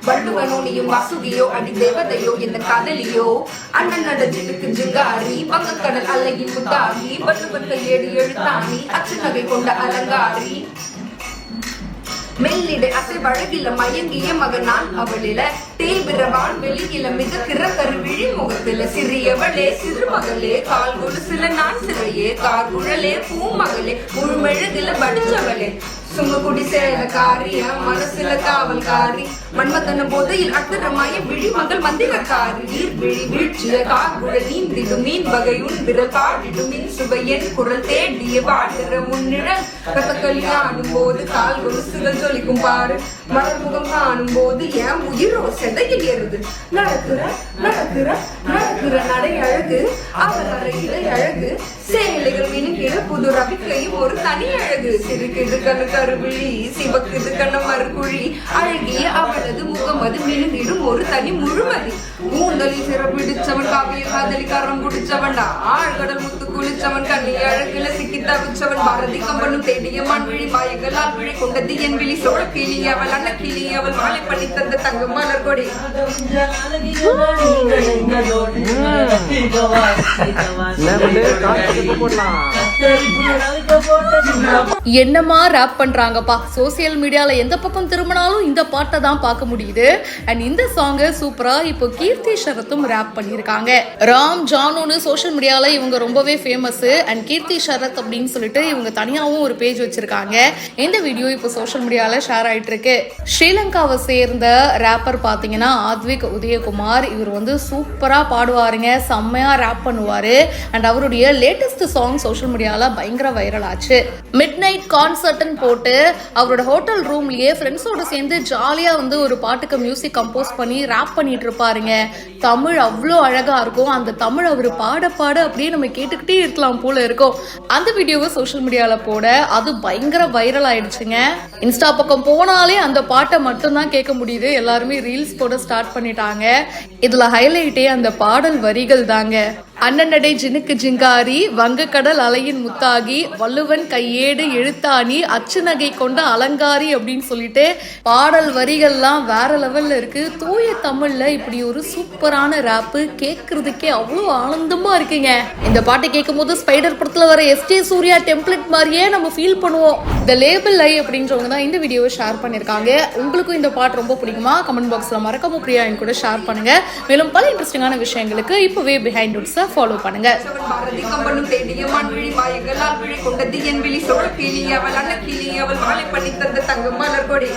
வள்ளுவனோ நீயும் வாசுகியோ அடி தேவதையோ எந்த காதலியோ அண்ணன் நடஜினுக்கு ஜிங்காரி வங்கக்கடல் அல்லையின் முத்தாகி வள்ளுவன் கையேடு எழுத்தாணி அச்சு நகை கொண்ட அலங்காரி மெல்லிடை அசை வழகில மயங்கிய மகனான் அவளில தேய்பிரவான் வெளியில மிக கிரக்கரு விழி முகத்தில சிறியவளே சிறுமகளே கால் கொலுசில நான் சிறையே கார்குழலே பூமகளே முழுமெழுதில படிச்சவளே சுங்கக்குடி சேலக்காரிய மனசுல காவல்காரி மன்மதன போதையில் அத்தரமாய விழி மகள் மந்திரக்காரி விழி வீழ்ச்சிய கார்குழல் நீந்திடும் மீன் வகையுன் விரல் பாடிடும் மின் சுவையன் குரல் தேடிய பாடுற முன்னிழல் கதகளி ஆடும் போது கால் கொலுசுகள் ஜொலிக்கும் பாரு மலர்முகம் காணும் போது என் உயிரோ செதையில் ஏறுது நடக்கிற நடக்கிற நடக்கிற நடை அழகு அவர் அறையில அழகு சேலைகள் மினுகிற புது ரவிக்கையும் ஒரு தனி அழகு சிறுக்குது கண்ணு கருவிழி சிவக்குது கண்ண மறுகுழி அழகிய அவளது முகமது மினுகிடும் ஒரு தனி முழுமதி மூந்தலில் சிறப்பிடிச்சவன் காவிய காதலி கரம் குடிச்சவன் ஆழ்கடல் முத்து குளிச்சவன் கண்ணி அழகுல சிக்கி தவிச்சவன் பாரதி கம்பனும் தேடிய மண்விழி மாயங்களால் விழி கொண்டது என் விழி சோழ கிளி அவள் அண்ண கிளி அவள் மாலை பண்ணி தந்த தங்க மலர் கொடி என்னமா ராப் பண்றாங்கப்பா. சோசியல் மீடியால எந்த பக்கம் திரும்பினாலும் இந்த பாட்டை தான் பார்க்க முடியுது. அண்ட் இந்த சாங் சூப்பரா இப்போ கீர்த்தி ஷரத்தும் ராப் பண்ணிருக்காங்க. ராம் ஜானோன்னு சோசியல் மீடியால இவங்க ரொம்பவே ஃபேமஸ். அண்ட் கீர்த்தி ஷரத் அப்படின்னு சொல்லிட்டு இவங்க தனியாவும் ஒரு பேஜ் வச்சிருக்காங்க. இந்த வீடியோ இப்போ சோசியல் மீடியால ஷேர் ஆயிட்டு இருக்கு. ஸ்ரீலங்காவை சேர்ந்த ராப்பர் பாத்தீங்கன்னா ஆத்விக் உதயகுமார். இவர் சூப்பரா பாடுவாருங்க, செம்மையா ராப் பண்ணுவாரு. அண்ட் அவருடைய லேட்டஸ்ட் சாங் சோசியல் மீடியால பயங்கர வைரல் ஆச்சு. மிட் நைட் கான்சர்ட்னு போட்டு அவரோட ஹோட்டல் ரூம்லயே ஃப்ரெண்ட்ஸோட சேர்ந்து ஜாலியா ஒரு பாட்டுக்கு மியூசிக் கம்போஸ் பண்ணி ராப் பண்ணிட்டு இருப்பாருங்க. தமிழ் அவ்வளோ அழகா இருக்கும். அந்த தமிழ் அவர் பாட பாட அப்படியே நம்ம கேட்டுக்கிட்டே இருக்கலாம் போல இருக்கும். அந்த வீடியோவை சோசியல் மீடியால போட அது பயங்கர வைரல் ஆயிடுச்சுங்க. இன்ஸ்டா பக்கம் போனாலே அந்த பாட்டை மட்டும் தான் கேட்க முடியுது. எல்லாருமே ரீல்ஸ் போட ஸ்டார்ட் பண்ணிட்டாங்க. இதுல ஹைலைட்டே அந்த பாடல் வரிகள் தாங்க. அண்ணனடை ஜினுக்கு ஜிங்காரி வங்கக்கடல் அலையின் முத்தாகி வள்ளுவன் கையேடு எழுத்தாணி அச்சு நகை கொண்ட அலங்காரி அப்படின்னு சொல்லிட்டு பாடல் வரிகள்லாம் வேற லெவல்ல இருக்கு. தூய தமிழ்ல இப்படி ஒரு சூப்பரான ராப்பு கேட்கறதுக்கே அவ்வளோ ஆனந்தமா இருக்குங்க. இந்த பாட்டை கேட்கும் போது ஸ்பைடர் படத்துல வர எஸ்டே சூர்யா டெம்ப்ளேட் மாதிரியே நம்ம ஃபீல் பண்ணுவோம். இந்த லேபிள் லை அப்படின்றவங்க தான் இந்த வீடியோவை ஷேர் பண்ணிருக்காங்க. உங்களுக்கும் இந்த பாட்டு ரொம்ப பிடிக்குமா? கமெண்ட் பாக்ஸ்ல மறக்காம பிரியா என் கூட ஷேர் பண்ணுங்க. மேலும் பல இன்ட்ரெஸ்டிங்கான விஷயங்களுக்கு இப்பவே பிஹைண்ட் உட்ஸ் ஃபாலோ பண்ணுங்க. பாரதி கம்பனும் தேடிய மண்விழி மாயங்களால் விழி கொண்டது என் விழி சோழ கிளி அவள் அண்ண கிளி அவள் மாலை பண்ணி தந்த தங்க மலர் கொடி.